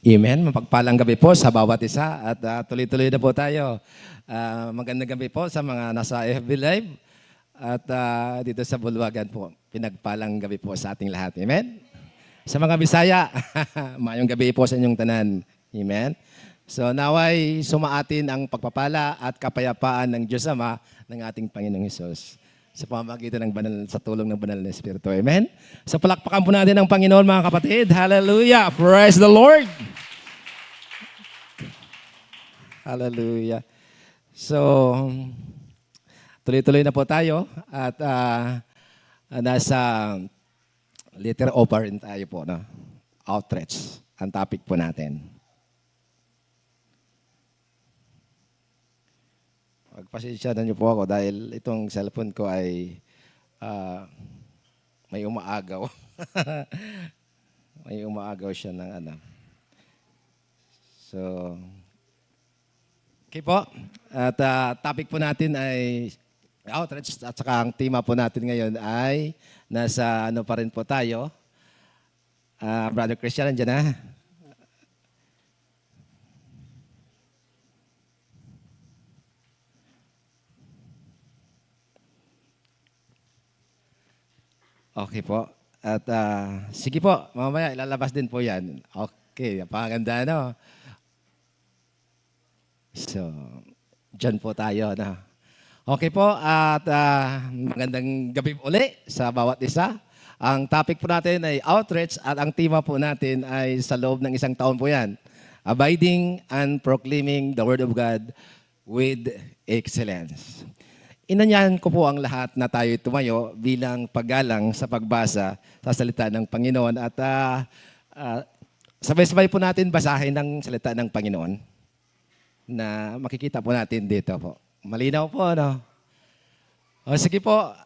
Amen. Mapagpalang gabi po sa bawat isa at tuloy-tuloy na po tayo. Magandang gabi po sa mga nasa FB Live at dito sa Bulwagan po. Pinagpalang gabi po sa ating lahat. Amen. Sa mga Bisaya, mayong gabi po sa inyong tanan. Amen. So naway sumaatin ang pagpapala at kapayapaan ng Diyos Ama ng ating Panginoong Hesus sa pamamagitan ng sa tulong ng banal na Espiritu. Amen? So palakpakan po natin ang Panginoon mga kapatid. Hallelujah! Praise the Lord! Hallelujah! So, tuloy-tuloy na po tayo at nasa letter O pa rin tayo po. No? Outreach, ang topic po natin. Pagpasensya na niyo po ako dahil itong cellphone ko ay may umaagaw. May umaagaw siya ng ano. So, okay po. At topic po natin ay outreach at saka ang tema po natin ngayon ay nasa ano pa rin po tayo. Brother Christian, nandiyan na. Okay po. At sige po, mamaya ilalabas din po yan. Okay, napakaganda, no? So, dyan po tayo, no? Okay po, at magandang gabi uli sa bawat isa. Ang topic po natin ay outreach at ang tema po natin ay sa loob ng isang taon po yan. Abiding and proclaiming the Word of God with excellence. Inanyahan ko po ang lahat na tayo tumayo bilang paggalang sa pagbasa sa salita ng Panginoon at sabay-sabay po natin basahin ang salita ng Panginoon na makikita po natin dito po. Malinaw po, no? O sige po,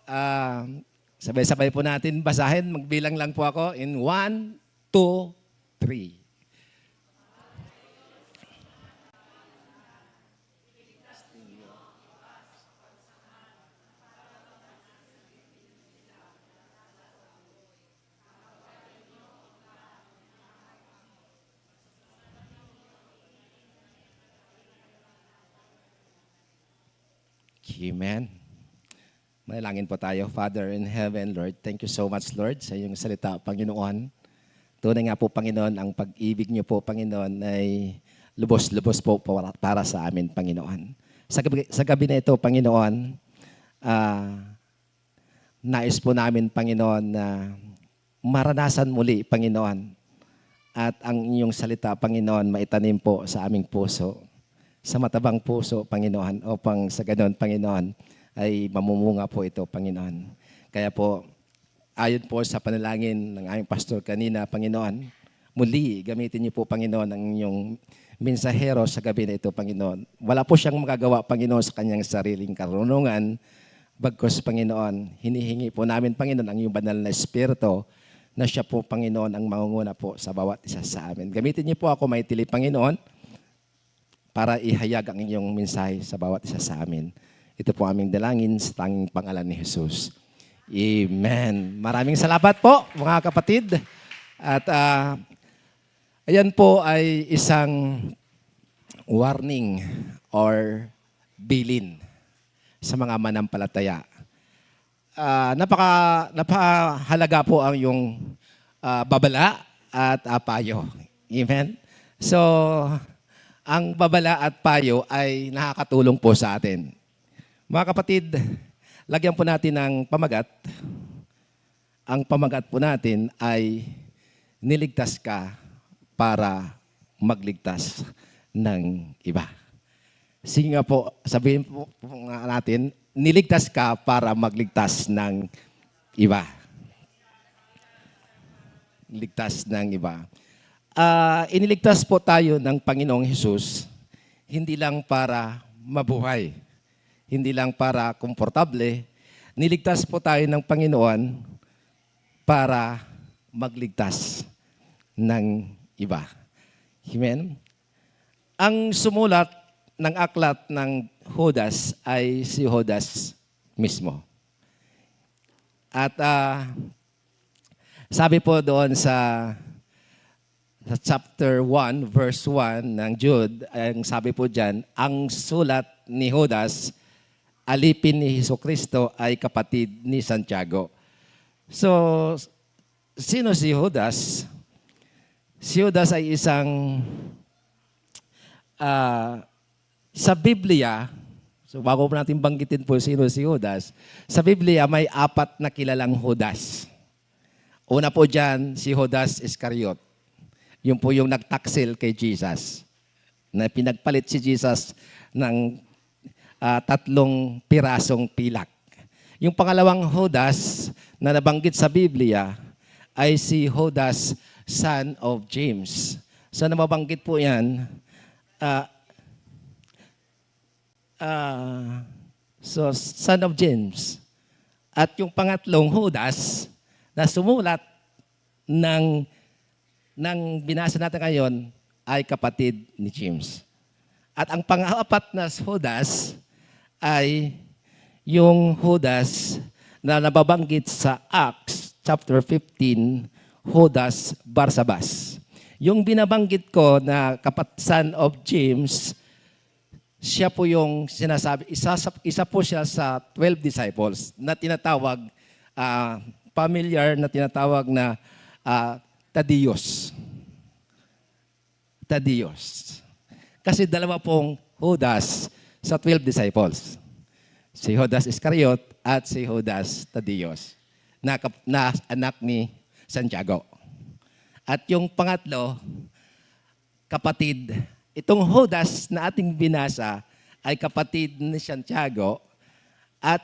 sabay-sabay po natin basahin. Magbilang lang po ako in 1, 2, 3. Amen. Manalangin po tayo. Father in heaven, Lord, thank you so much, Lord, sa iyong salita, Panginoon. Tunay nga po, Panginoon, ang pag-ibig niyo po, Panginoon, ay lubos-lubos po para sa amin, Panginoon. Sa gabi na ito, Panginoon, nais po namin, Panginoon, na maranasan muli, Panginoon, at ang inyong salita, Panginoon, maitanim po sa aming puso, sa matabang puso, Panginoon, upang sa ganon, Panginoon, ay mamumunga po ito, Panginoon. Kaya po, ayon po sa panalangin ng aming pastor kanina, Panginoon, muli, gamitin niyo po, Panginoon, ang inyong mensahero sa gabi na ito, Panginoon. Wala po siyang magagawa, Panginoon, sa kanyang sariling karunungan. Bagkus, Panginoon, hinihingi po namin, Panginoon, ang iyong banal na espiritu na siya po, Panginoon, ang mangunguna po sa bawat isa sa amin. Gamitin niyo po ako, maitili, Panginoon, para ihayag ang inyong mensahe sa bawat isa sa amin. Ito po aming dalangin sa tanging pangalan ni Jesus. Amen. Maraming salamat po, mga kapatid. At ayan po ay isang warning or bilin sa mga manampalataya. Napakahalaga po ang yung babala at payo. Amen. So, ang babala at payo ay nakakatulong po sa atin. Mga kapatid, lagyan po natin ng pamagat. Ang pamagat po natin ay niligtas ka para magligtas ng iba. Sige nga po, sabihin po natin, niligtas ka para magligtas ng iba. Ligtas ng iba. Iniligtas po tayo ng Panginoong Hesus, hindi lang para mabuhay, hindi lang para komportable. Niligtas po tayo ng Panginoon para magligtas ng iba. Amen? Ang sumulat ng aklat ng Judas ay si Judas mismo. At sabi po doon sa sa chapter 1, verse 1 ng Jude, ang sabi po dyan, ang sulat ni Judas, alipin ni Jesucristo ay kapatid ni Santiago. So, sino si Judas? Si Judas ay isang, sa Biblia, so bago po natin banggitin po sino si Judas, sa Biblia may 4 na kilalang Judas. Una po dyan, si Judas Iscariot. Yung po yung nagtaksil kay Jesus. Na pinagpalit si Jesus ng 3 pirasong pilak. Yung pangalawang Judas na nabanggit sa Biblia ay si Judas, son of James. So nababanggit po yan. So son of James. At yung pangatlong Judas na sumulat ng binasa natin ngayon ay kapatid ni James. At ang pang-apat na Judas ay yung Judas na nababanggit sa Acts chapter 15, Judas Barsabas. Yung binabanggit ko na son of James, siya po yung sinasabi, isa po siya sa 12 disciples na tinatawag, familiar na tinatawag na Tadios. Kasi dalawa pong Judas sa 12 disciples. Si Judas Iscariot at si Judas Tadios na anak ni Santiago. At yung pangatlo, kapatid. Itong Judas na ating binasa ay kapatid ni Santiago at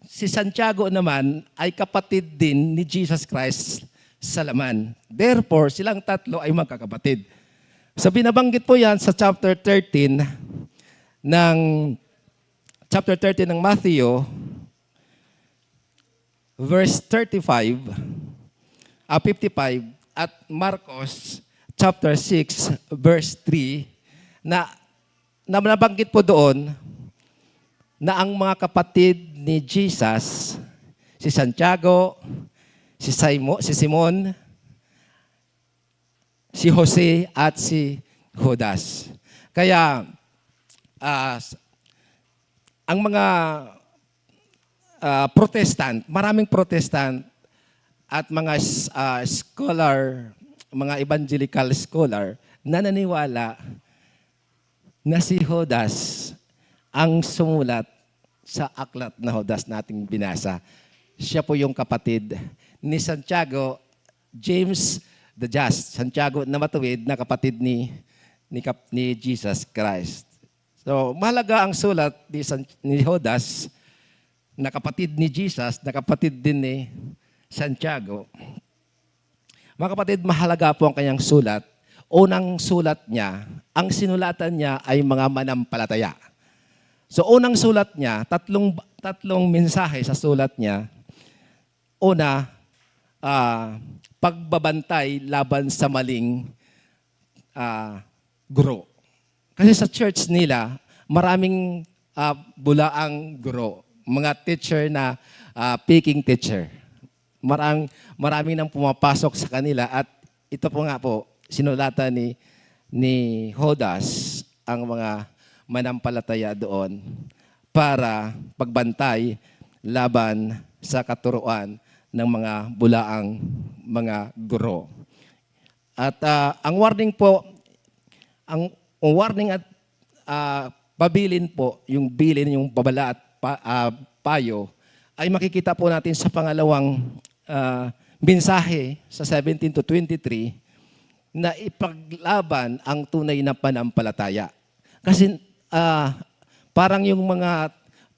si Santiago naman ay kapatid din ni Jesus Christ sa laman. Therefore, silang tatlo ay magkakapatid. So binabanggit po yan sa chapter 13 ng Matthew, verse 55 at Marcos chapter 6 verse 3 na nabanggit po doon na ang mga kapatid ni Jesus, si Santiago, si Simon, si Jose at si Judas. Kaya ang mga Protestant, maraming Protestant at mga scholar, mga evangelical scholar, nananiwala na si Judas ang sumulat sa aklat na Judas nating binasa. Siya po yung kapatid ni Santiago, James the Just. Santiago na matuwid na kapatid ni Jesus Christ. So, mahalaga ang sulat ni Judas na kapatid ni Jesus, na kapatid din ni Santiago. Mga kapatid, mahalaga po ang kanyang sulat. Unang sulat niya, ang sinulatan niya ay mga manampalataya. So unang sulat niya, tatlong mensahe sa sulat niya. Una, pagbabantay laban sa maling guro. Kasi sa church nila, maraming bulaang guro. Mga teacher na picking teacher. Marami nang pumapasok sa kanila at ito po nga po, sinulatan ni Judas ang mga manampalataya doon para pagbantay laban sa katuruan ng mga bulaang mga guro. At ang warning po, ang warning at pabilin po, yung bilin, yung babala at payo, ay makikita po natin sa pangalawang mensahe sa 17 to 23 na ipaglaban ang tunay na panampalataya. Kasi parang yung mga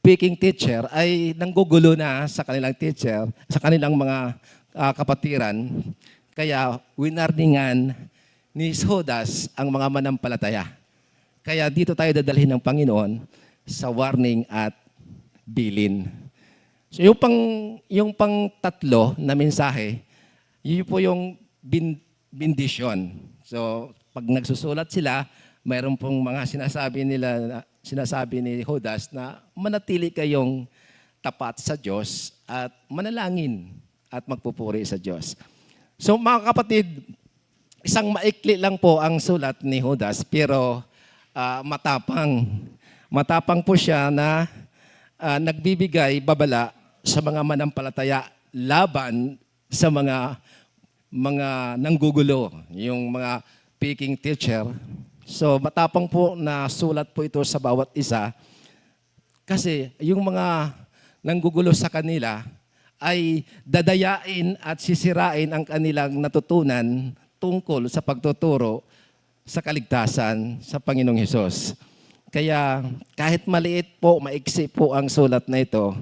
picking teacher ay nanggugulo na sa kanilang teacher, sa kanilang mga kapatiran. Kaya winarningan ni Judas ang mga manampalataya. Kaya dito tayo dadalhin ng Panginoon sa warning at bilin. So yung pang tatlo na mensahe, yun po yung bendisyon. So pag nagsusulat sila, mayroon pong mga sinasabi ni Judas na manatili kayong tapat sa Diyos at manalangin at magpupuri sa Diyos. So mga kapatid, isang maikli lang po ang sulat ni Judas, pero matapang. Matapang po siya na nagbibigay babala sa mga manampalataya laban sa mga nanggugulo, yung mga picking teacher. So matapang po na sulat po ito sa bawat isa kasi yung mga nanggugulo sa kanila ay dadayain at sisirain ang kanilang natutunan tungkol sa pagtuturo sa kaligtasan sa Panginoong Hesus. Kaya kahit maliit po, maiksi po ang sulat na ito,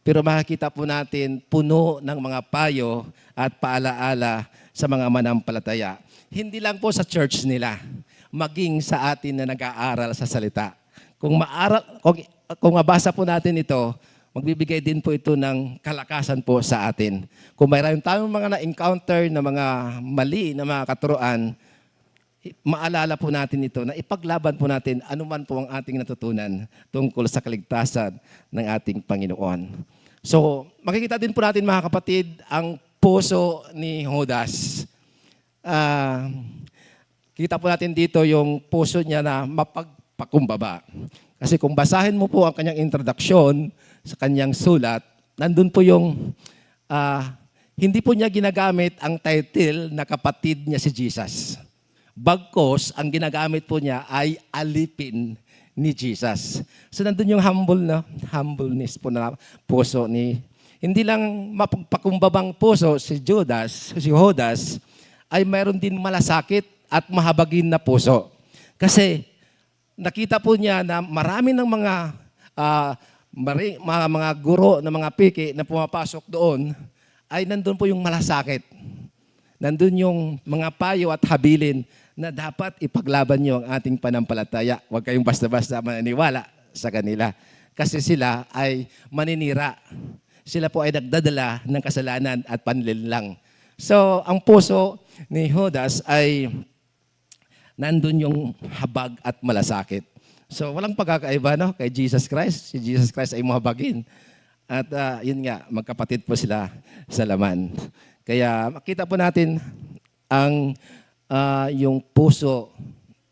pero makikita po natin puno ng mga payo at paalaala sa mga manampalataya. Hindi lang po sa church nila, maging sa atin na nag-aaral sa salita. Kung mabasa po natin ito, magbibigay din po ito ng kalakasan po sa atin. Kung mayroon tayong mga na-encounter na mga mali na mga katuruan, maalala po natin ito na ipaglaban po natin anuman po ang ating natutunan tungkol sa kaligtasan ng ating Panginoon. So, makikita din po natin mga kapatid ang puso ni Judas. Kita po natin dito yung puso niya na mapagpakumbaba. Kasi kung basahin mo po ang kanyang introduction sa kanyang sulat, nandun po yung hindi po niya ginagamit ang title na kapatid niya si Jesus. Bagkos, ang ginagamit po niya ay alipin ni Jesus. So nandun yung humbleness po na puso ni, hindi lang mapagpakumbabang puso si Judas, ay mayroon din malasakit at mahabagin na puso. Kasi nakita po niya na marami ng mga guro na mga piki na pumapasok doon, ay nandun po yung malasakit. Nandun yung mga payo at habilin na dapat ipaglaban nyo ang ating panampalataya. Huwag kayong basta-basta maniniwala sa kanila. Kasi sila ay maninira. Sila po ay nagdadala ng kasalanan at panlilang. So, ang puso ni Judas ay nandun yung habag at malasakit. So, walang pagkakaiba kay Jesus Christ. Si Jesus Christ ay mahabagin. At yun nga, magkapatid po sila sa laman. Kaya makita po natin ang yung puso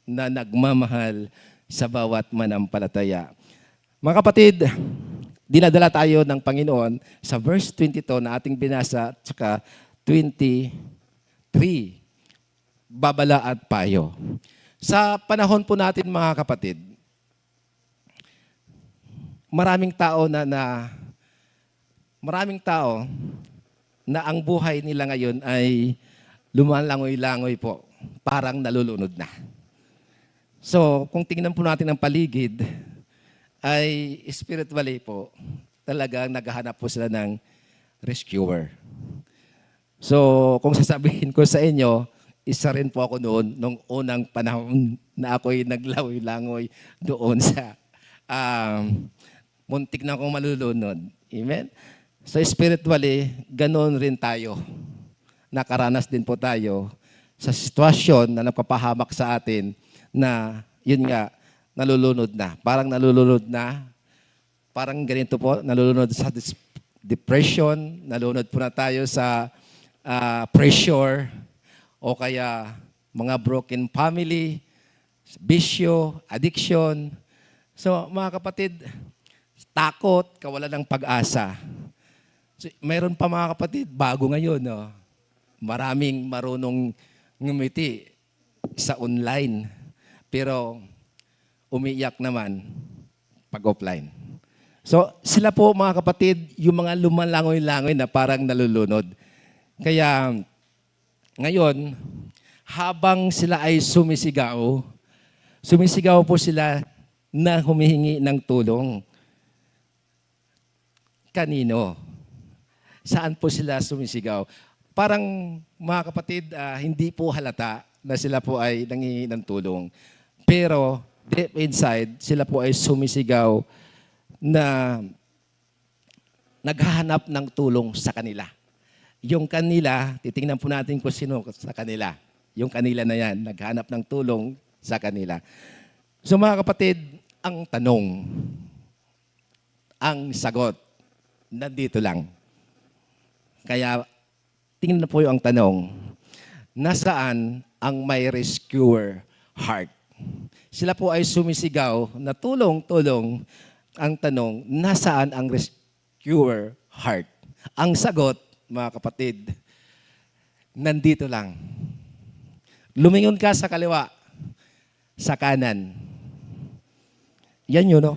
na nagmamahal sa bawat manampalataya. Mga kapatid, dinadala tayo ng Panginoon sa verse 22 na ating binasa at saka 23, babala at payo. Sa panahon po natin mga kapatid, maraming tao na ang buhay nila ngayon ay lumalangoy-langoy po, parang nalulunod na. So, kung tingnan po natin ang paligid, ay spiritually po, talagang naghahanap po sila ng rescuer. So, kung sasabihin ko sa inyo, isa rin po ako noon, nung unang panahon na ako'y naglangoy-langoy doon sa muntik na akong malulunod. Amen? So spiritually, ganoon rin tayo. Nakaranas din po tayo sa sitwasyon na nagpapahamak sa atin na, yun nga, nalulunod na. Parang nalulunod na. Parang ganito po, nalulunod sa depression, nalulunod po na tayo sa pressure, o kaya mga broken family, bisyo, addiction. So mga kapatid, takot, kawalan ng pag-asa. So, mayroon pa mga kapatid, bago ngayon, maraming marunong ngumiti sa online. Pero umiiyak naman pag offline. So sila po mga kapatid, yung mga lumalangoy-langoy na parang nalulunod. Kaya ngayon, habang sila ay sumisigaw po sila na humihingi ng tulong. Kanino? Saan po sila sumisigaw? Parang mga kapatid, hindi po halata na sila po ay nangihingi ng tulong. Pero deep inside, sila po ay sumisigaw na naghahanap ng tulong sa kanila. Yung kanila, titingnan po natin kung sino sa kanila. Yung kanila na yan, naghahanap ng tulong sa kanila. So mga kapatid, ang tanong, ang sagot, nandito lang. Kaya tingnan na po yung tanong. nasaan ang may rescuer heart? Sila po ay sumisigaw na tulong, tulong. Ang tanong, nasaan ang rescuer heart? Ang sagot, mga kapatid, nandito lang. Lumingon ka sa kaliwa, sa kanan. Yan yun, no?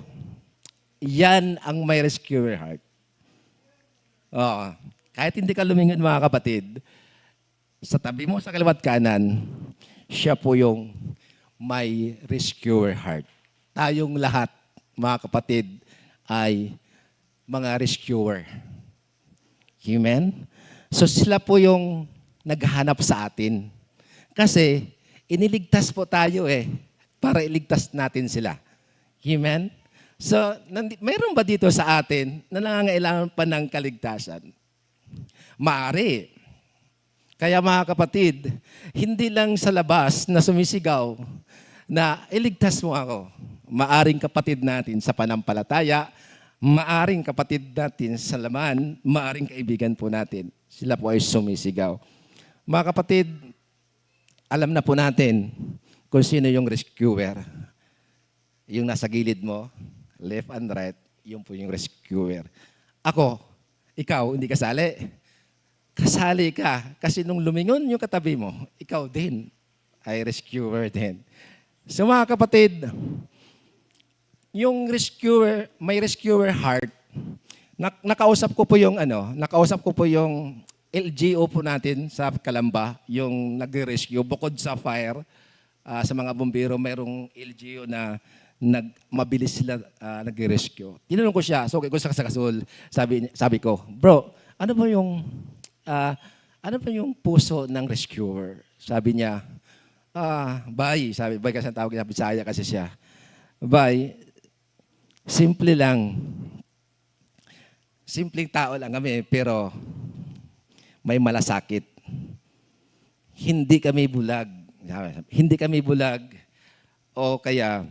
Yan ang may rescuer heart. Oo. Kahit hindi ka lumingon, mga kapatid, sa tabi mo sa kaliwa at kanan, siya po yung may rescuer heart. Tayong lahat, mga kapatid, ay mga rescuer. Amen? So sila po yung naghahanap sa atin. Kasi iniligtas po tayo para iligtas natin sila. Amen? So, mayroon ba dito sa atin na nangangailangan pa ng kaligtasan? Maaari. Kaya mga kapatid, hindi lang sa labas na sumisigaw na iligtas mo ako. Maaring kapatid natin sa panampalataya, maaring kapatid natin sa laman, maaring kaibigan po natin. Sila po ay sumisigaw. Mga kapatid, alam na po natin kung sino yung rescuer. Yung nasa gilid mo, left and right, yun po yung rescuer. Ako, ikaw, hindi kasali. Kasali ka. Kasi nung lumingon yung katabi mo, ikaw din ay rescuer din. So mga kapatid, yung rescuer, may rescuer heart, nakausap ko po yung LGO po natin sa Calamba, yung nagre-rescue, bukod sa fire, sa mga bumbero, mayroong LGO na mabilis sila nagre-rescue. Tinanong ko siya, so ko sa kasol, sabi ko, bro, ano ba yung puso ng rescuer? Sabi niya, bay, kasi ang tawag niya, Bisaya kasi siya. Bay, simple lang. Simpleng tao lang kami, pero may malasakit. Hindi kami bulag. Hindi kami bulag. O kaya,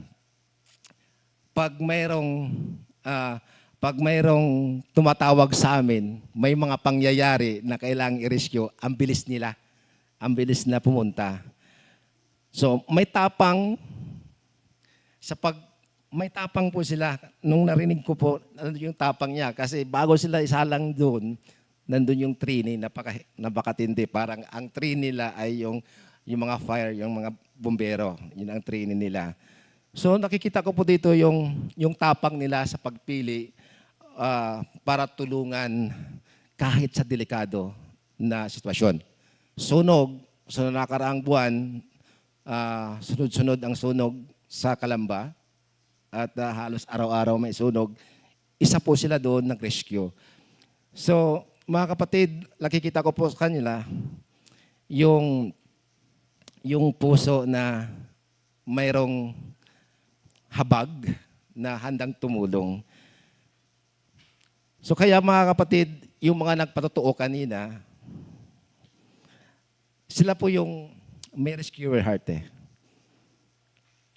pag mayroong tumatawag sa amin, may mga pangyayari na kailangang i-rescue, ang bilis nila. Ang bilis na pumunta. So, may tapang po sila. Nung narinig ko po, yung tapang niya. Kasi bago sila isalang doon, nandun yung Trini, napakatindi. Parang ang Trini nila ay yung mga fire, yung mga bumbero. Yun ang Trini nila. So nakikita ko po dito yung tapang nila sa pagpili para tulungan kahit sa delikado na sitwasyon. Sunog, sa nakaraang buwan, sunod-sunod ang sunog sa Calamba at halos araw-araw may sunog. Isa po sila doon nag-rescue. So, mga kapatid, nakikita ko po sa kanila yung puso na mayroong habag na handang tumulong. So kaya mga kapatid, yung mga nagpatotoo kanina, sila po yung may rescuer heart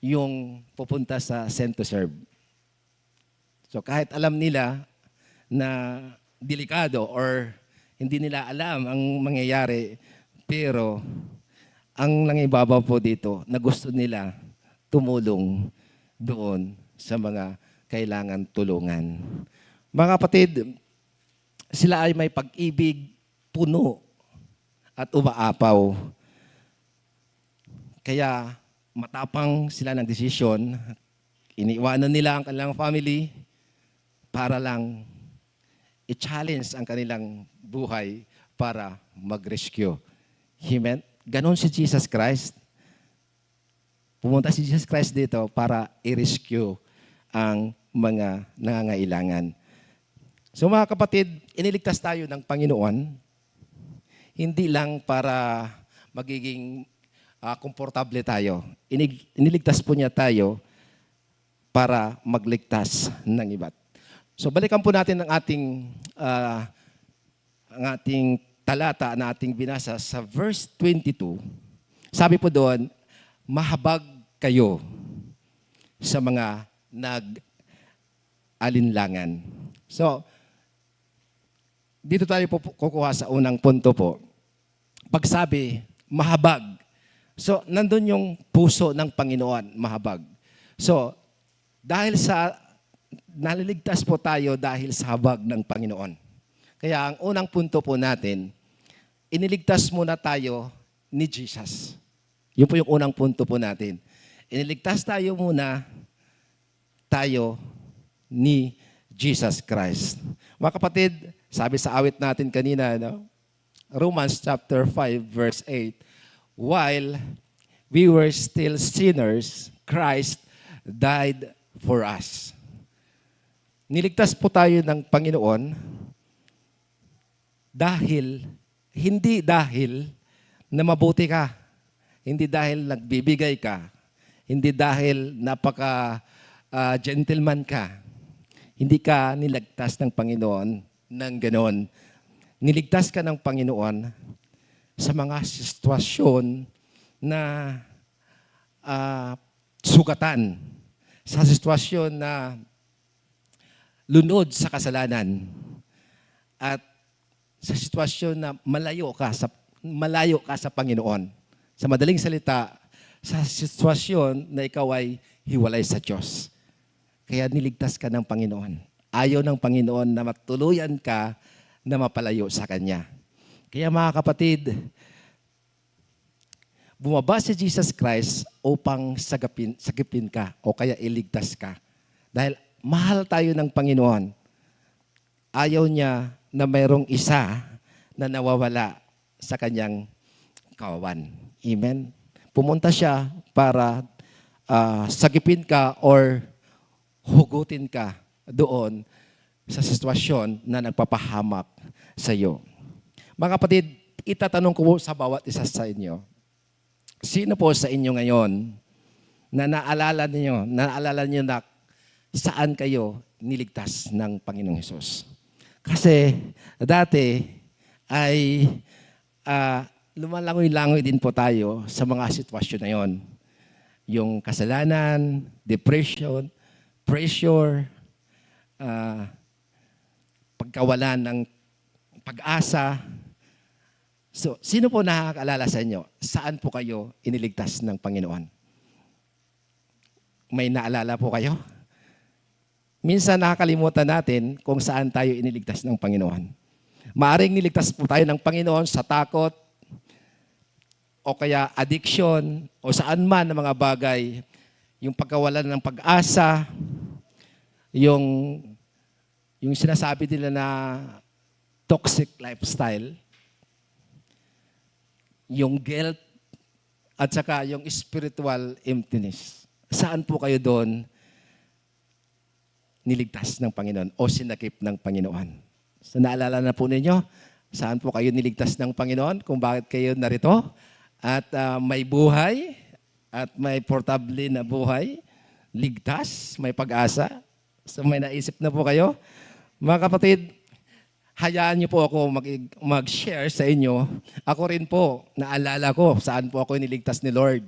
yung pupunta sa send to serve. So kahit alam nila na delikado or hindi nila alam ang mangyayari, pero ang nangibabaw po dito na gusto nila tumulong doon sa mga kailangan tulungan. Mga kapatid, sila ay may pag-ibig puno at umaapaw. Kaya matapang sila ng desisyon, iniiwanan nila ang kanilang family para lang i-challenge ang kanilang buhay para mag-rescue. Amen? Ganon si Jesus Christ. Pumunta si Jesus Christ dito para i-rescue ang mga nangangailangan. So mga kapatid, iniligtas tayo ng Panginoon, hindi lang para magiging komportable tayo. Iniligtas po niya tayo para magligtas ng iba't. So balikan po natin ang ating talata na ating binasa sa verse 22. Sabi po doon, mahabag kayo sa mga nag-alinlangan. So, dito tayo po kukuha sa unang punto po. Pagsabi, mahabag. So, nandun yung puso ng Panginoon, mahabag. So, dahil sa, naliligtas po tayo dahil sa habag ng Panginoon. Kaya ang unang punto po natin, iniligtas muna tayo ni Jesus. Yun po yung unang punto po natin. Iniligtas tayo muna tayo ni Jesus Christ. Mga kapatid, sabi sa awit natin kanina, no? Romans chapter 5 verse 8, while we were still sinners, Christ died for us. Niligtas po tayo ng Panginoon hindi dahil na mabuti ka, hindi dahil nagbibigay ka, hindi dahil gentleman ka. Hindi ka niligtas ng Panginoon ng ganon. Niligtas ka ng Panginoon sa mga sitwasyon na sugatan, sa sitwasyon na lunod sa kasalanan, at sa sitwasyon na malayo ka sa Panginoon. Sa madaling salita, sa sitwasyon na ikaw ay hiwalay sa Diyos. Kaya niligtas ka ng Panginoon. Ayaw ng Panginoon na matuluyan ka na mapalayo sa Kanya. Kaya mga kapatid, bumaba si Jesus Christ upang sagipin ka o kaya iligtas ka. Dahil mahal tayo ng Panginoon. Ayaw niya na mayroong isa na nawawala sa Kanyang kawawan. Amen? Pumunta siya para sagipin ka or hugutin ka doon sa sitwasyon na nagpapahamak sa iyo. Mga kapatid, itatanong ko sa bawat isa sa inyo, sino po sa inyo ngayon na naalala niyo na saan kayo niligtas ng Panginoong Hesus? Kasi dati ay lumalangoy-langoy din po tayo sa mga sitwasyon na yon. Yung kasalanan, depression, pressure, pagkawalan ng pag-asa. So, sino po nakakaalala sa inyo? Saan po kayo iniligtas ng Panginoon? May naalala po kayo? Minsan nakakalimutan natin kung saan tayo iniligtas ng Panginoon. Maaring niligtas po tayo ng Panginoon sa takot, o kaya addiction, o saan man ng mga bagay, yung pagkawalan ng pag-asa, yung sinasabi nila na toxic lifestyle, yung guilt, at saka yung spiritual emptiness. Saan po kayo doon niligtas ng Panginoon o sinakip ng Panginoon? So naalala na po ninyo, saan po kayo niligtas ng Panginoon, kung bakit kayo narito, at may buhay, at may portable na buhay, ligtas, may pag-asa. So may naisip na po kayo? Mga kapatid, hayaan niyo po ako mag-share sa inyo. Ako rin po, naalala ko saan po ako niligtas ni Lord.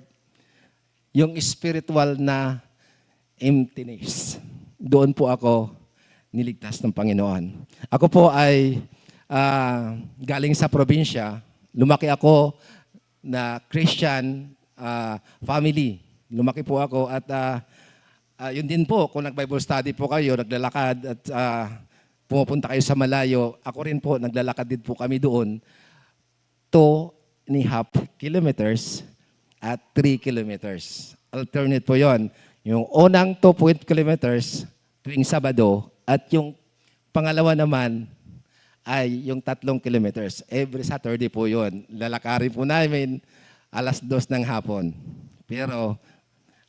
Yung spiritual na emptiness. Doon po ako niligtas ng Panginoon. Ako po ay galing sa probinsya. Lumaki ako na Christian family. Lumaki po ako at yun din po, kung nag-Bible study po kayo, naglalakad at pumupunta kayo sa malayo, ako rin po, naglalakad din po kami doon 2.5 kilometers at 3 kilometers. Alternate po yon. Yung unang 2 kilometers tuwing Sabado at yung pangalawa naman ay yung 3 kilometers. Every Saturday po yun. Lalakarin po namin 2:00 ng hapon. Pero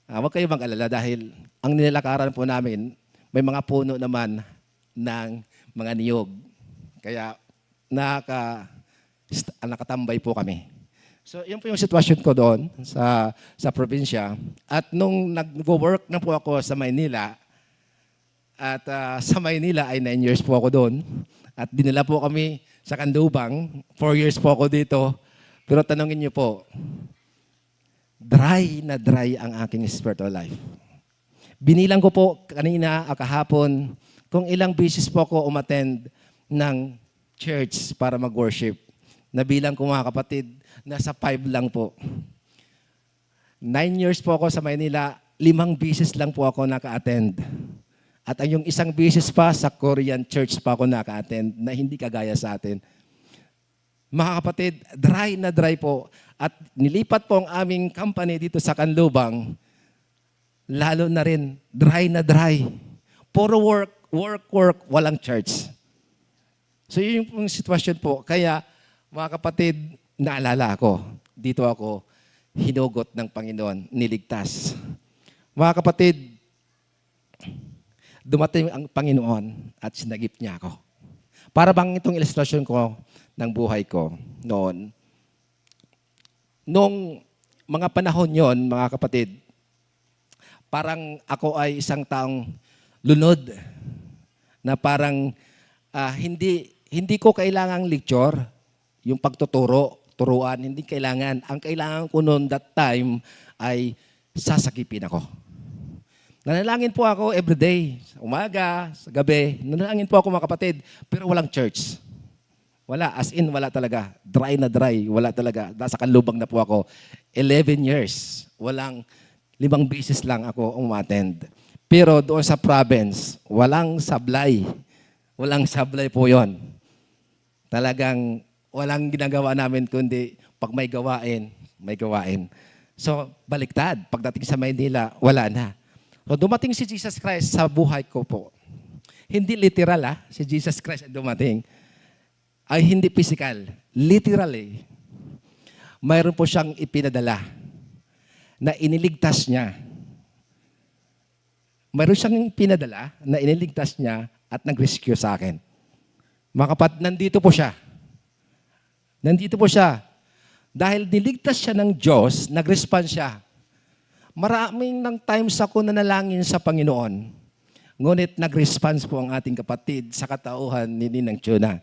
huwag kayo mag-alala dahil ang nilalakaran po namin, may mga puno naman ng mga niyog. Kaya nakatambay po kami. So, yun po yung sitwasyon ko doon sa probinsya. At nung nag-work na po ako sa Maynila, at sa Maynila ay 9 years po ako doon. At dinala po kami sa Kandubang. 4 years po ako dito. Pero tanongin niyo po, dry na dry ang aking spiritual life. Binilang ko po kanina, kahapon, kung ilang beses po ako umattend ng church para mag-worship. Nabilang ko mga kapatid, nasa 5 lang po. 9 years po ako sa Maynila, 5 beses lang po ako naka-attend. At ang yung isang beses pa sa Korean church pa ako naka-attend na hindi kagaya sa atin. Mga kapatid, dry na dry po. At nilipat po ang aming company dito sa Canlubang, lalo na rin, dry na dry. Puro work, work, work, walang church. So yun yung sitwasyon po. Kaya mga kapatid, naalala ako, dito ako hinugot ng Panginoon, niligtas. Mga kapatid, dumating ang Panginoon at sinagip niya ako. Para bang itong ilustrasyon ko ng buhay ko noon. Noong mga panahon yon, mga kapatid, parang ako ay isang taong lunod na parang hindi ko kailangang lecture, yung pagtuturo, turuan, hindi kailangan. Ang kailangan ko noon that time ay sasakipin ako. Nanalangin po ako everyday, sa umaga, sa gabi. Nanalangin po ako mga kapatid, pero walang church. Wala, as in wala talaga. Dry na dry, wala talaga. Nasa Canlubang na po ako. 11 years, walang 5 beses lang ako umattend. Pero doon sa province, walang sablay. Walang sablay po yon. Talagang walang ginagawa namin kundi pag may gawain, may gawain. So, baliktad. Pagdating sa Maynila, wala na. So, dumating si Jesus Christ sa buhay ko po. Hindi literal si Jesus Christ ang dumating. Ay hindi physical. Literally. Mayroon po siyang ipinadala na iniligtas niya. Mayroon siyang pinadala na iniligtas niya at nag-rescue sa akin. Mga kapatid, nandito po siya. Nandito po siya. Dahil niligtas siya ng Diyos, nag-respond siya. Maraming ng times ako nanalangin sa Panginoon. Ngunit nag-response po ang ating kapatid sa katauhan ni Ninang Chuna.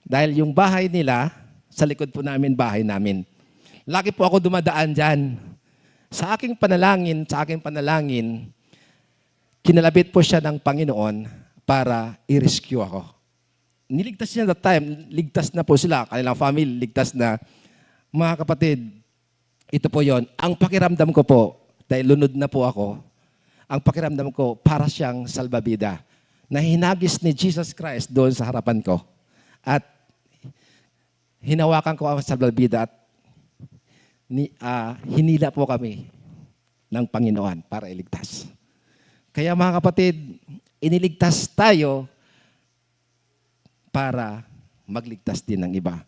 Dahil yung bahay nila, sa likod po namin, bahay namin. Lagi po ako dumadaan dyan. Sa aking panalangin, kinalabit po siya ng Panginoon para i-rescue ako. Niligtas niya that time, ligtas na po sila, kanilang family, ligtas na. Mga kapatid, ito po yon. Ang pakiramdam ko po, dahil lunod na po ako, ang pakiramdam ko para siyang salbabida na hinagis ni Jesus Christ doon sa harapan ko. At hinawakan ko ang salbabida at hinila po kami ng Panginoon para iligtas. Kaya mga kapatid, iniligtas tayo para magligtas din ng iba.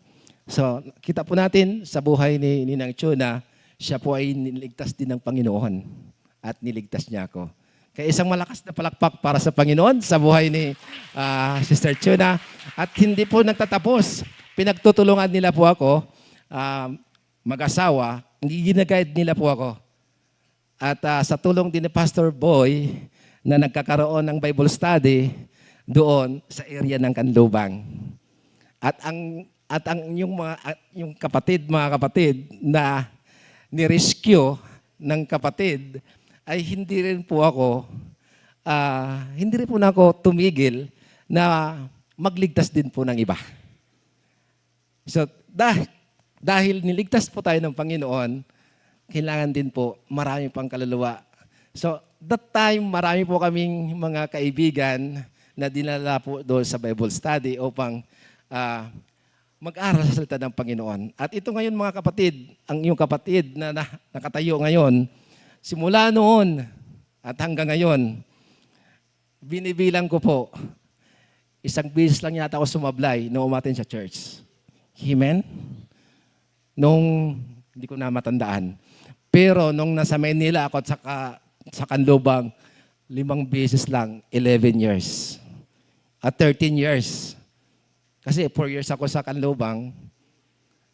So, kita po natin sa buhay ni Ninang Chuna, siya po ay niligtas din ng Panginoon at niligtas niya ako. Kaya isang malakas na palakpak para sa Panginoon sa buhay ni Sister Chuna. At hindi po nagtatapos. Pinagtutulungan nila po ako, mag-asawa, ginaguide nila po ako. At sa tulong din ni Pastor Boy na nagkakaroon ng Bible study doon sa area ng Canlubang. At yung mga kapatid na ni-rescue ng kapatid ay hindi rin po ako tumigil na magligtas din po ng iba. So dahil niligtas po tayo ng Panginoon, kailangan din po marami pang kaluluwa. So that time marami po kaming mga kaibigan na dinala po doon sa Bible study upang mag-aral sa salita ng Panginoon. At ito ngayon mga kapatid, ang iyong kapatid na nakatayo ngayon, simula noon at hanggang ngayon, binibilang ko po, 1 beses lang yata ako sumablay na umatin sa church. Amen? Hindi ko na matandaan. Pero nung nasa Maynila ako at sa Canlubang, 5 beses lang, 11 years. At 13 years. Kasi 4 years ako sa Canlubang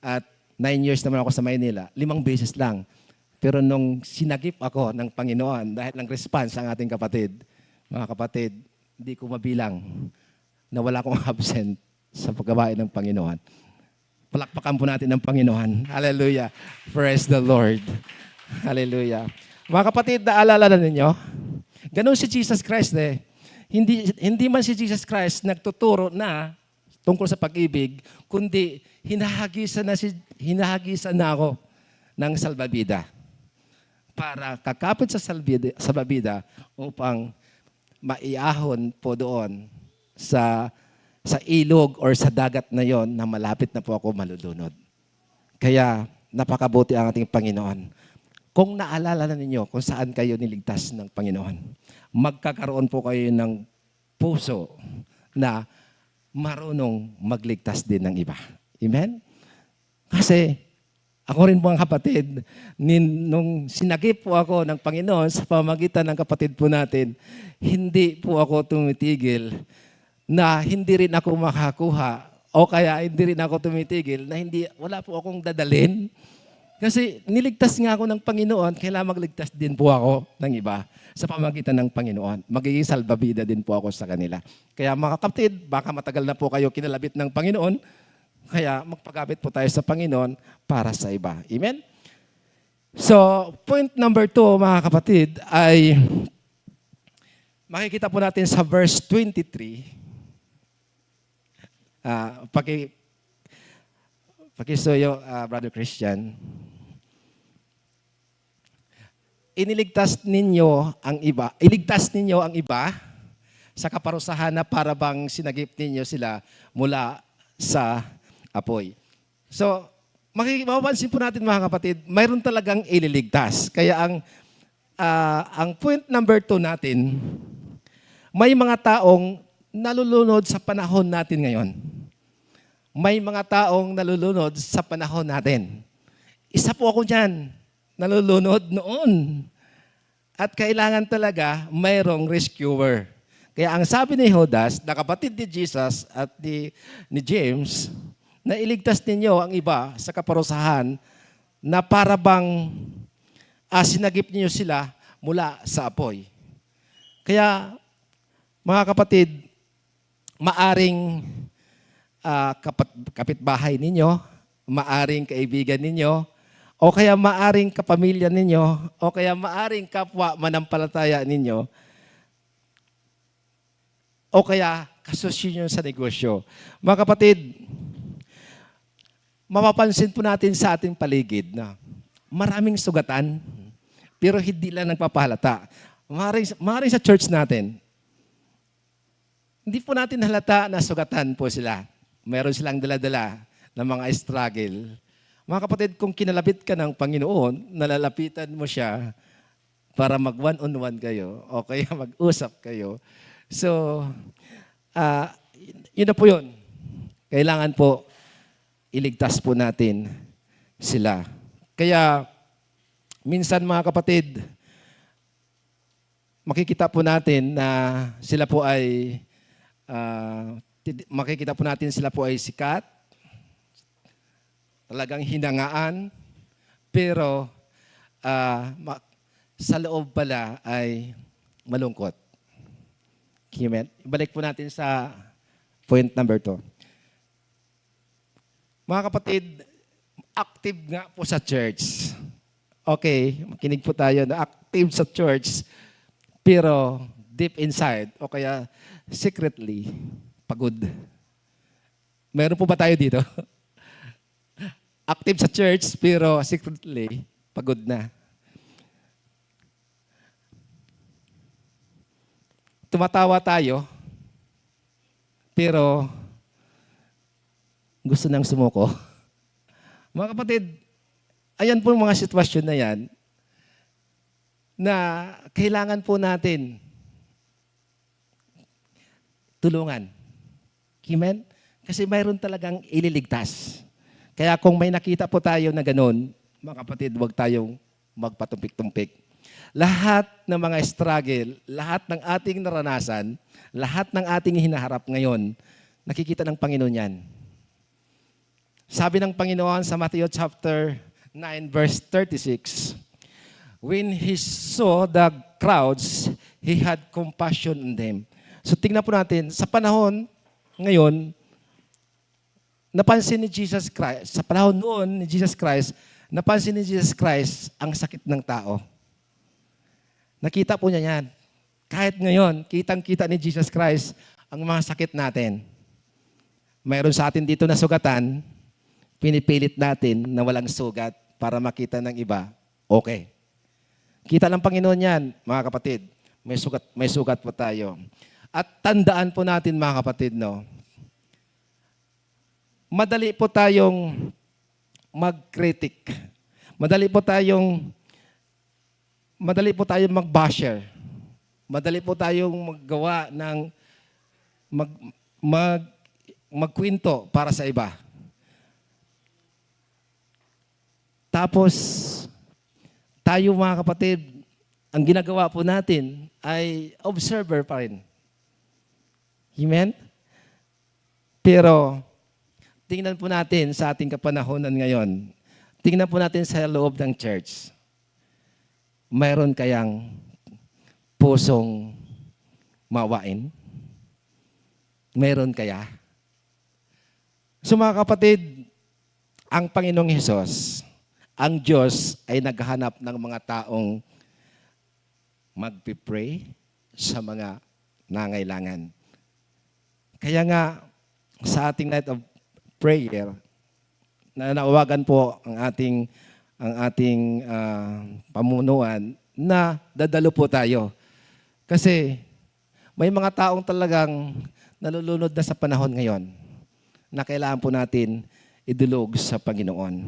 at 9 years naman ako sa Maynila. 5 beses lang. Pero nung sinagip ako ng Panginoon, dahil ng response ang ating kapatid, mga kapatid, hindi ko mabilang na wala akong absent sa paggawain ng Panginoon. Palakpakan po natin ng Panginoon. Hallelujah. Praise the Lord. Hallelujah. Mga kapatid, naalala na ninyo? Ganun si Jesus Christ Hindi man si Jesus Christ nagtuturo na tungkol sa pag-ibig, kundi hinahagisan na ako ng salbabida para kakapit sa salbabida upang maiahon po doon sa ilog or sa dagat na yon na malapit na po ako malulunod. Kaya napakabuti ang ating Panginoon. Kung naalala na ninyo kung saan kayo niligtas ng Panginoon, magkakaroon po kayo ng puso na marunong magligtas din ng iba. Amen? Kasi ako rin po ang kapatid, nung sinagip po ako ng Panginoon sa pamamagitan ng kapatid po natin, hindi po ako tumitigil na hindi rin ako makakuha o kaya hindi rin ako tumitigil na wala po akong dadalhin. Kasi niligtas nga ako ng Panginoon, kailangan magligtas din po ako ng iba sa pamamagitan ng Panginoon. Magiging salbabida din po ako sa kanila. Kaya mga kapatid, baka matagal na po kayo kinalabit ng Panginoon, kaya magpagabit po tayo sa Panginoon para sa iba. Amen? So, point number 2, mga kapatid, ay makikita po natin sa verse 23. Pakisuyo, Brother Christian. Iligtas ninyo ang iba sa kaparusahan na para bang sinagip ninyo sila mula sa apoy. So, mapapansin po natin mga kapatid, mayroon talagang ililigtas. Kaya ang point number 2 natin, may mga taong nalulunod sa panahon natin ngayon. May mga taong nalulunod sa panahon natin. Isa po ako dyan, nalulunod noon. At kailangan talaga mayroong rescuer. Kaya ang sabi ni Judas, na kapatid ni Jesus at ni James, na iligtas ninyo ang iba sa kaparusahan na para bang sinagip ninyo sila mula sa apoy. Kaya, mga kapatid, maaring kapitbahay ninyo, maaring kaibigan ninyo, o kaya maaring kapamilya ninyo, o kaya maaring kapwa manampalataya ninyo, o kaya kasosyo nyo sa negosyo. Mga kapatid, mapapansin po natin sa ating paligid na maraming sugatan, pero hindi lang nagpapahalata. Maraming sa church natin, hindi po natin halata na sugatan po sila. Meron silang dala-dala ng mga struggle. Mga kapatid, kung kinalapit ka ng Panginoon, nalalapitan mo siya para mag one-on-one kayo o kaya mag-usap kayo. So, yun na po yun. Kailangan po iligtas po natin sila. Kaya, minsan mga kapatid, makikita po natin na sila po ay sikat, talagang hinangaan, pero sa loob pala ay malungkot. Amen. Ibalik po natin sa point number 2. Mga kapatid, active nga po sa church. Okay, makinig po tayo na active sa church, pero deep inside, o kaya secretly, pagod. Meron po ba tayo dito? Active sa church, pero secretly, pagod na. Tumatawa tayo, pero gusto nang sumuko. Mga kapatid, ayan po mga sitwasyon na yan na kailangan po natin tulungan. Amen? Kasi mayroon talagang ililigtas. Kaya kung may nakita po tayo na ganun, mga kapatid, huwag tayong magpatumpik-tumpik. Lahat ng mga struggle, lahat ng ating naranasan, lahat ng ating hinaharap ngayon, nakikita ng Panginoon yan. Sabi ng Panginoon sa Matthew chapter 9 verse 36, when He saw the crowds, He had compassion on them. So tingnan po natin, sa panahon ngayon, napansin ni Jesus Christ, sa panahon noon ni Jesus Christ, napansin ni Jesus Christ ang sakit ng tao. Nakita po niya yan. Kahit ngayon, kitang-kita ni Jesus Christ ang mga sakit natin. mayroon sa atin dito na sugatan, pinipilit natin na walang sugat para makita ng iba, okay. Kita ng Panginoon yan, mga kapatid. May sugat po tayo. At tandaan po natin, mga kapatid, no, madali po tayong mag-critic. Madali po tayong mag-basher. Madali po tayong maggawa ng magkwento para sa iba. Tapos, tayo mga kapatid, ang ginagawa po natin ay observer pa rin. Amen? Pero, tingnan po natin sa ating kapanahonan ngayon, tingnan po natin sa loob ng church. Mayroon kayang pusong mawain? Mayroon kaya? So mga kapatid, ang Panginoong Hesus, ang Diyos ay naghahanap ng mga taong magpipray sa mga nangailangan. Kaya nga, sa ating night of prayer, na nawagan po ang ating pamunuan na dadalo po tayo. Kasi may mga taong talagang nalulunod na sa panahon ngayon na kailangan po natin idulog sa Panginoon.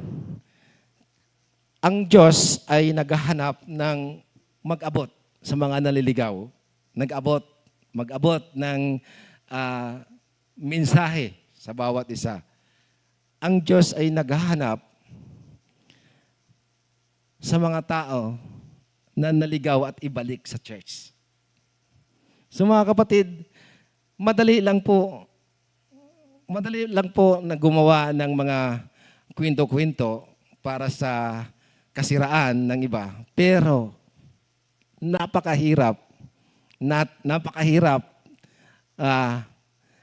Ang Diyos ay naghahanap ng mag-abot sa mga naliligaw. Mag-abot ng mensahe sa bawat isa. Ang Diyos ay naghahanap sa mga tao na naligaw at ibalik sa church. So mga kapatid, madali lang po na gumawa ng mga kwento-kwento para sa kasiraan ng iba. Pero napakahirap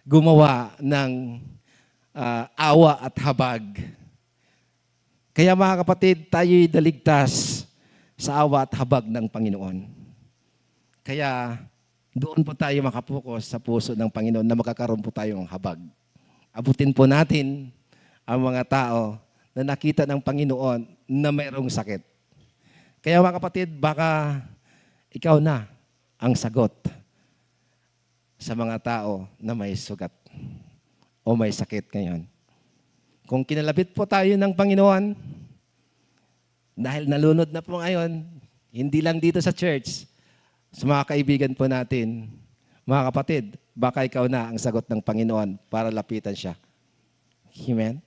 gumawa ng awa at habag. Kaya mga kapatid, tayo'y daligtas sa awa at habag ng Panginoon. Kaya doon po tayo makapokus sa puso ng Panginoon na makakaroon po tayo ng habag. Abutin po natin ang mga tao na nakita ng Panginoon na mayroong sakit. Kaya mga kapatid, baka ikaw na ang sagot sa mga tao na may sugat o may sakit ngayon. Kung kinalapit po tayo ng Panginoon, dahil nalunod na po ngayon, hindi lang dito sa church, sa mga kaibigan po natin, mga kapatid, baka ikaw na ang sagot ng Panginoon para lapitan siya. Amen?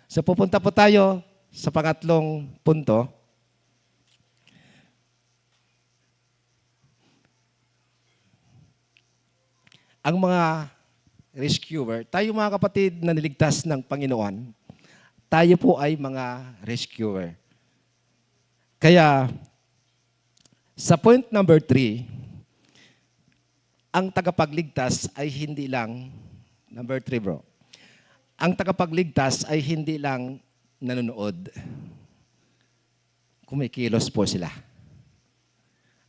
So pupunta po tayo sa pangatlong punto. Ang mga rescuer, tayo mga kapatid na niligtas ng Panginoon, tayo po ay mga rescuer. Kaya, sa point number 3, ang tagapagligtas ay hindi lang, number 3 bro, ang tagapagligtas ay hindi lang nanonood. Kumikilos po sila.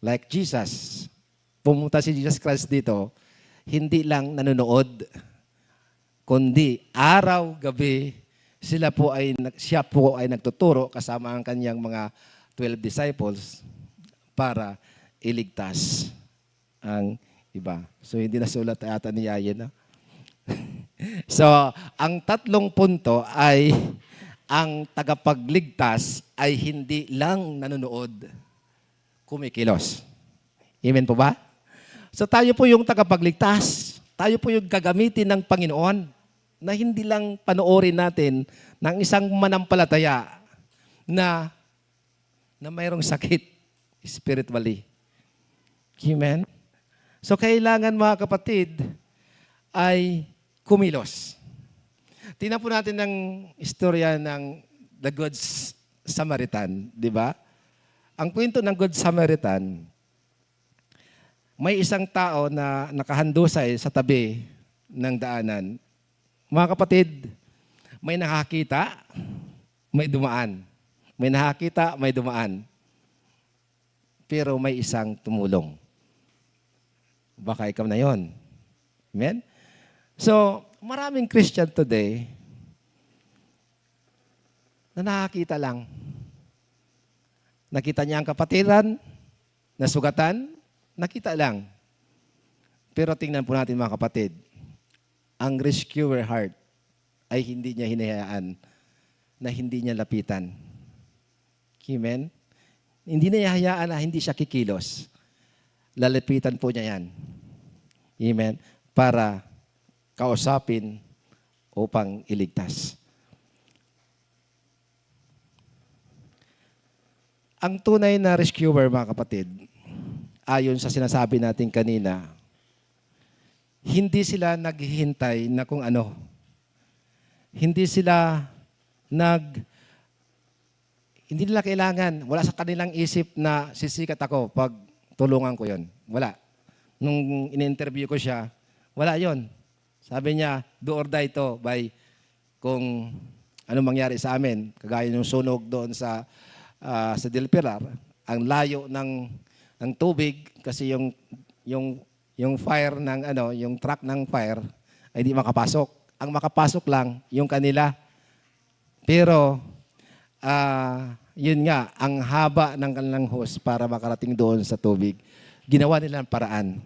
Like Jesus, pumunta si Jesus Christ dito, hindi lang nanonood, kundi araw-gabi siya po ay nagtuturo kasama ang kanyang mga 12 disciples para iligtas ang iba. So hindi na sulat ata ni Yaya, no? So, ang tatlong punto ay ang tagapagligtas ay hindi lang nanonood, kumikilos. Amen po ba? So tayo po yung tagapagligtas. Tayo po yung gagamitin ng Panginoon na hindi lang panoorin natin ng isang manampalataya na mayroong sakit spiritually. Amen? So kailangan mga kapatid ay kumilos. Tingnan po natin ang istorya ng The Good Samaritan, di ba? Ang kwento ng Good Samaritan, may isang tao na nakahandusay sa tabi ng daanan. Mga kapatid, may nakakita, may dumaan. May nakakita, may dumaan. Pero may isang tumulong. Baka ikaw na yon. Amen? So, maraming Christian today na nakakita lang. Nakita niya ang kapatiran, nasugatan, nakita lang. Pero tingnan po natin mga kapatid, ang rescuer heart ay hindi niya hinayaan na hindi niya lapitan. Amen? Hindi niya hayaan na hindi siya kikilos. Lalapitan po niya yan. Amen? Para kausapin upang iligtas. Ang tunay na rescuer, mga kapatid, ayon sa sinasabi natin kanina, hindi sila naghihintay na kung ano. Hindi nila kailangan, wala sa kanilang isip na sisikat ako pag tulungan ko yon. Wala. Nung in-interview ko siya, wala yon. Sabi niya, do or die to by kung ano mangyari sa amin. Kagaya ng sunog doon sa Del Pilar, ang layo ng tubig kasi yung fire ng yung truck ng fire ay di makapasok. Ang makapasok lang yung kanila. Pero yun nga, ang haba ng kanilang hose para makarating doon sa tubig. Ginawa nila ng paraan.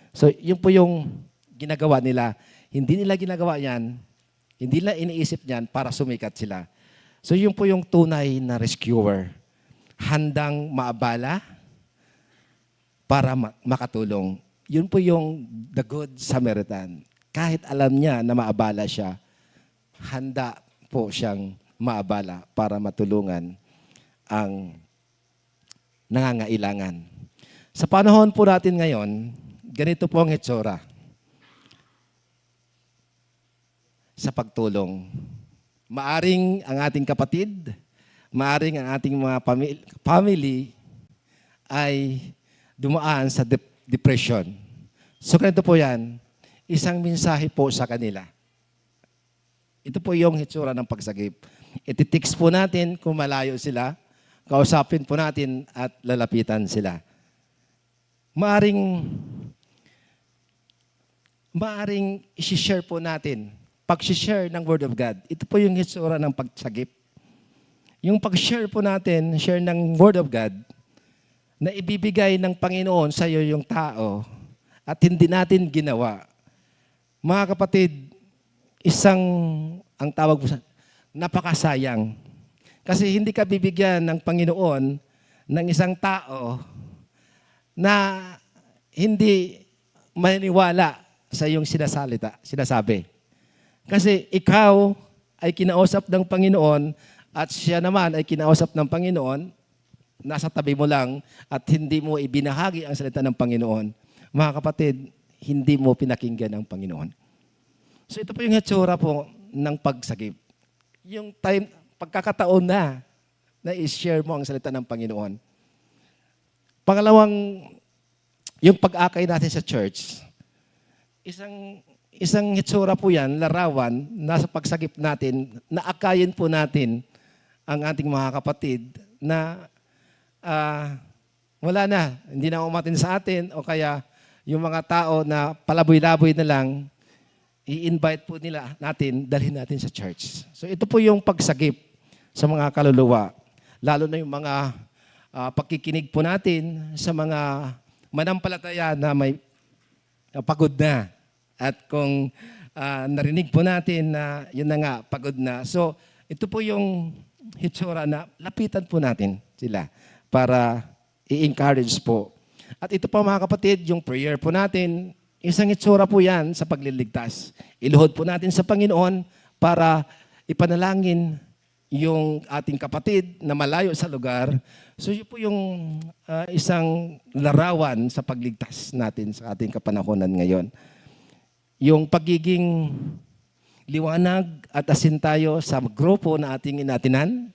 So, yun po yung ginagawa nila. Hindi nila ginagawa yan, hindi nila iniisip yan para sumikat sila. So, yun po yung tunay na rescuer. Handang maabala para makatulong. Yun po yung the good Samaritan. Kahit alam niya na maabala siya, handa po siyang maabala para matulungan ang nangangailangan. Sa panahon po natin ngayon, ganito po ang hitsura sa pagtulong. Maaring ang ating kapatid, maaring ang ating mga family ay dumaan sa depression. So ganito po yan, isang mensahe po sa kanila. Ito po yung hitsura ng pagsagip. Ititext po natin kung malayo sila, kausapin po natin at lalapitan sila. Maaring i-share po natin. Pag-share ng Word of God, ito po yung hitsura ng pagsagip. Yung pag-share po natin, share ng Word of God, na ibibigay ng Panginoon sa iyo yung tao at hindi natin ginawa. Mga kapatid, ang tawag po napakasayang. Kasi hindi ka bibigyan ng Panginoon ng isang tao na hindi maniniwala sa iyong sinasabi. Kasi ikaw ay kinausap ng Panginoon at siya naman ay kinausap ng Panginoon, nasa tabi mo lang at hindi mo ibinahagi ang salita ng Panginoon. Mga kapatid, hindi mo pinakinggan ang Panginoon. So ito po yung hitsura po ng pagsagip. Yung pagkakataon na i-share mo ang salita ng Panginoon. Pangalawang, yung pag-akay natin sa church, isang hitsura po yan, larawan, nasa pagsagip natin, naakayin po natin ang ating mga kapatid na wala na, hindi na umatin sa atin o kaya yung mga tao na palaboy-laboy na lang, i-invite po natin, dalhin natin sa church. So ito po yung pagsagip sa mga kaluluwa. Lalo na yung mga pagkikinig po natin sa mga manampalataya na may pagod na. At kung narinig po natin na yun na nga, pagod na. So ito po yung hitsura na lapitan po natin sila para i-encourage po. At ito po mga kapatid, yung prayer po natin, isang hitsura po yan sa pagliligtas. Iluhod po natin sa Panginoon para ipanalangin yung ating kapatid na malayo sa lugar. So yun po yung isang larawan sa pagligtas natin sa ating kapanahonan ngayon. Yung pagiging liwanag at asin tayo sa grupo na ating inatinan.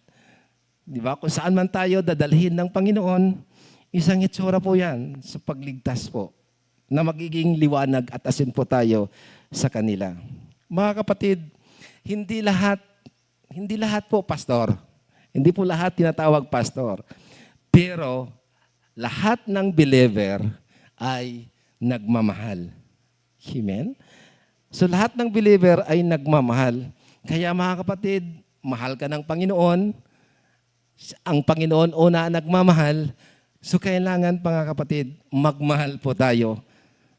Di ba? Kung saan man tayo dadalhin ng Panginoon, isang hitsura po yan sa pagligtas po, na magiging liwanag at asin po tayo sa kanila. Mga kapatid, hindi lahat po pastor. Hindi po lahat tinatawag pastor. Pero lahat ng believer ay nagmamahal. Amen? So lahat ng believer ay nagmamahal. Kaya mga kapatid, mahal ka ng Panginoon. Ang Panginoon una ang nagmamahal. So kailangan mga kapatid, magmahal po tayo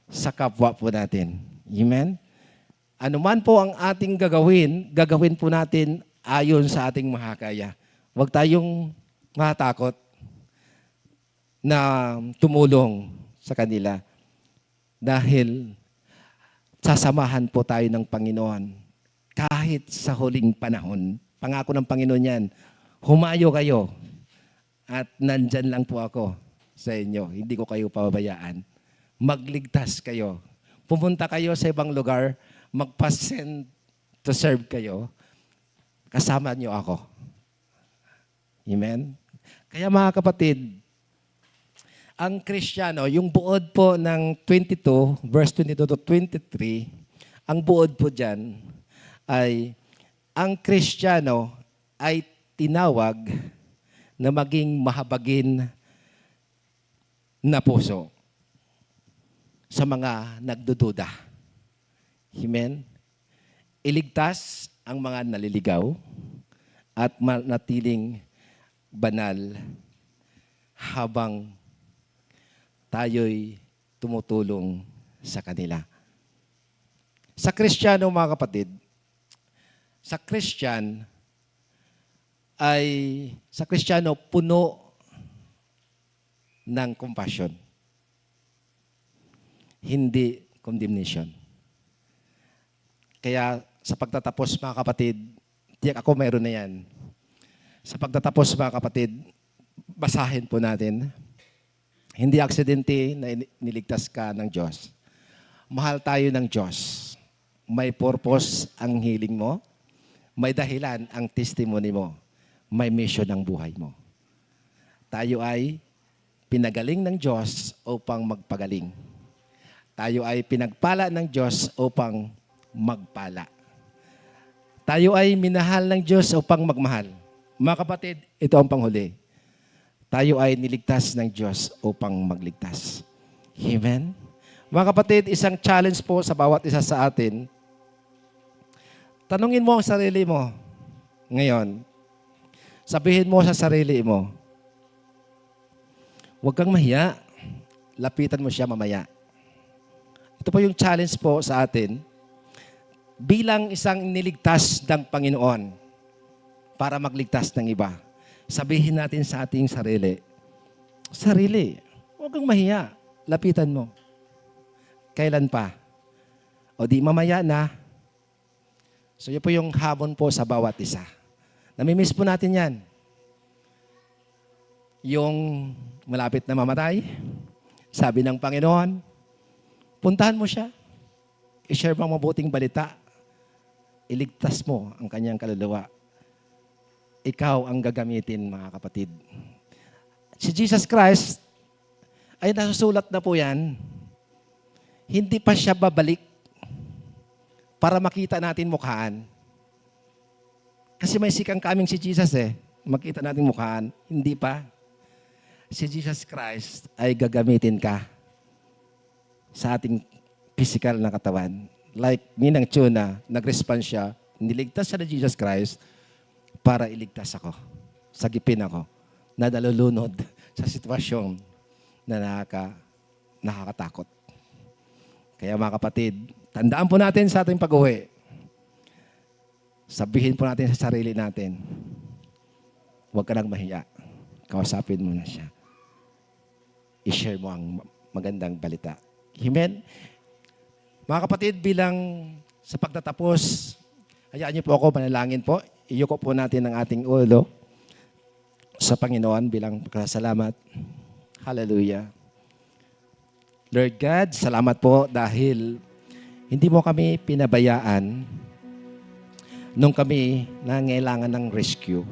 sa kapwa po natin. Amen? Ano man po ang ating gagawin po natin ayon sa ating makakaya. Huwag tayong matakot na tumulong sa kanila dahil sasamahan po tayo ng Panginoon kahit sa huling panahon. Pangako ng Panginoon yan, humayo kayo at nandyan lang po ako sa inyo. Hindi ko kayo pababayaan. Magligtas kayo. Pumunta kayo sa ibang lugar, magpa-send to serve kayo. Kasama niyo ako. Amen? Kaya mga kapatid, ang Kristiyano, yung buod po ng 22, verse 22 to 23, ang buod po dyan ay ang Kristiyano ay tinawag na maging mahabagin na puso sa mga nagdududa. Amen? Iligtas ang mga naliligaw at manatiling banal habang tayo'y tumutulong sa kanila. Sa Kristiyano, mga kapatid, sa Kristiyano puno ng compassion. Hindi condemnation. Kaya sa pagtatapos, mga kapatid, tiyak ako mayroon na yan. Sa pagtatapos, mga kapatid, basahin po natin. Hindi aksidente na niligtas ka ng Diyos. Mahal tayo ng Diyos. May purpose ang healing mo. May dahilan ang testimony mo. May mission ang buhay mo. Tayo ay pinagaling ng Diyos upang magpagaling. Tayo ay pinagpala ng Diyos upang magpala. Tayo ay minahal ng Diyos upang magmahal. Mga kapatid, ito ang panghuli. Tayo ay niligtas ng Diyos upang magligtas. Amen? Mga kapatid, isang challenge po sa bawat isa sa atin. Tanungin mo ang sarili mo ngayon. Sabihin mo sa sarili mo, huwag kang mahiya. Lapitan mo siya mamaya. Ito po yung challenge po sa atin bilang isang niligtas ng Panginoon para magligtas ng iba. Sabihin natin sa ating sarili, huwag kang mahiya. Lapitan mo. Kailan pa? O di mamaya na. So yun po yung habon po sa bawat isa. Namimiss po natin yan. Yung malapit na mamatay, sabi ng Panginoon, puntahan mo siya. I-share mo ang mabuting balita. Iligtas mo ang kanyang kaluluwa. Ikaw ang gagamitin, mga kapatid. Si Jesus Christ, ay nasusulat na po yan. Hindi pa siya babalik para makita natin mukhaan. Kasi may sikang kaming si Jesus makita natin mukhaan. Hindi pa. Si Jesus Christ ay gagamitin ka sa ating physical na katawan. Like Ninang Chuna, nag-respond siya, niligtas siya ni Jesus Christ para iligtas ako. Sagipin ako na nalulunod sa sitwasyon na nakakatakot. Kaya mga kapatid, tandaan po natin sa ating pag-uwi. Sabihin po natin sa sarili natin, huwag ka nang mahiya. Kausapin mo na siya. I-share mo ang magandang balita. Amen? Mga kapatid, bilang sa pagtatapos, hayaan niyo po ako manalangin po. Iyuko po natin ang ating ulo sa Panginoon bilang pagkasalamat. Hallelujah. Lord God, salamat po dahil hindi mo kami pinabayaan nung kami nangailangan ng rescue.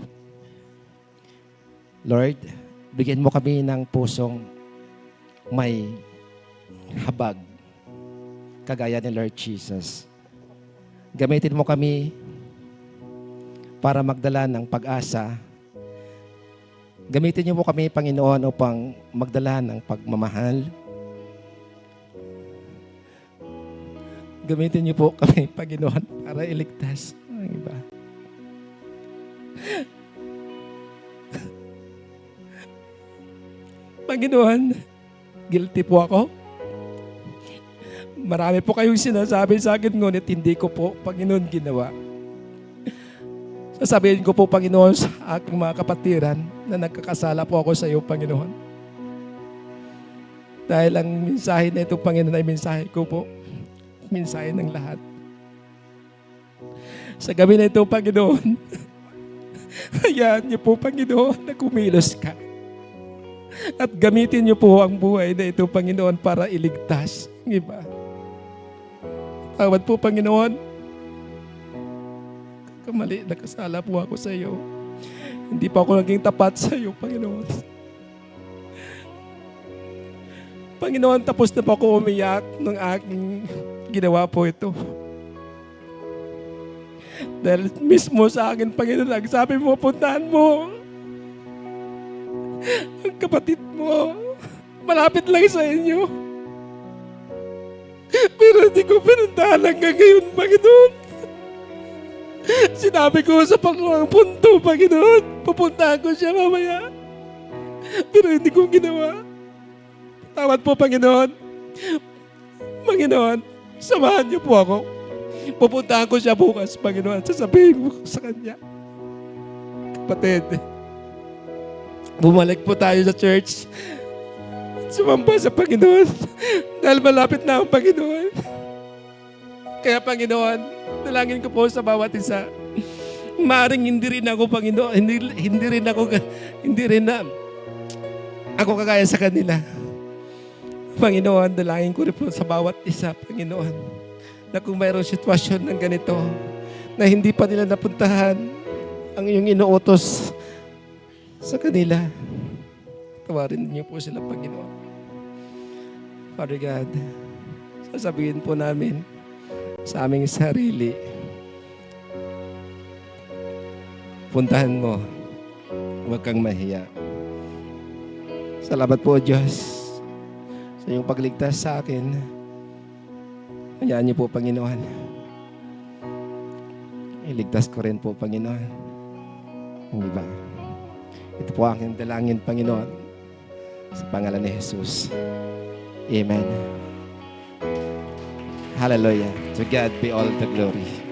Lord, bigyan mo kami ng pusong may habag, kagaya ni Lord Jesus. Gamitin mo kami para magdala ng pag-asa. Gamitin niyo po kami, Panginoon, upang magdala ng pagmamahal. Gamitin niyo po kami, Panginoon, para iligtas ang iba. Panginoon, guilty po ako. Marami po kayong sinasabi sa akin, ngunit hindi ko po, Panginoon, ginawa. Sasabihin ko po, Panginoon, sa aking mga kapatiran na nagkakasala po ako sa iyo, Panginoon. Dahil ang mensahe na ito, Panginoon, ay mensahe ko po. Mensahe ng lahat. Sa gabi na ito, Panginoon, hayaan niyo po, Panginoon, na kumilos ka. At gamitin niyo po ang buhay na ito, Panginoon, para iligtas ang iba. Tawad po, Panginoon. Kamali, nakasala po ako sa iyo. Hindi pa ako naging tapat sa iyo, Panginoon. Panginoon, tapos na po ako umiyak ng aking ginawa po ito. Dahil mismo sa akin, Panginoon, nagsabi mo, puntahan mo ang kapatid mo. Malapit lang sa inyo. Pero hindi ko pinuntahan hanggang ngayon, Panginoon. Sinabi ko sa pangawang punto, Panginoon, pupuntahan ko siya mamaya. Pero hindi ko ginawa. Tawad po, Panginoon. Panginoon, samahan niyo po ako. Pupuntahan ko siya bukas, Panginoon. Sasabihin ko sa kanya, kapatid, bumalik po tayo sa church. Sumamba sa Panginoon. Dahil malapit na ang Panginoon. Kaya, Panginoon, dalangin ko po sa bawat isa. Maaring hindi rin ako, Panginoon, hindi rin na ako kagaya sa kanila. Panginoon, dalangin ko rin po sa bawat isa, Panginoon, na kung mayroong sitwasyon ng ganito, na hindi pa nila napuntahan ang iyong inuutos sa kanila, tawarin niyo po sila, Panginoon. Father God, sasabihin po namin sa aming sarili, puntahan mo, huwag kang mahiya. Salamat po, Diyos, sa iyong pagligtas sa akin. Hayaan niyo po, Panginoon. Iligtas ko rin po, Panginoon, ang iba. Ito po aking dalangin, Panginoon, sa pangalan ni Jesus. Amen. Hallelujah. To God be all the glory.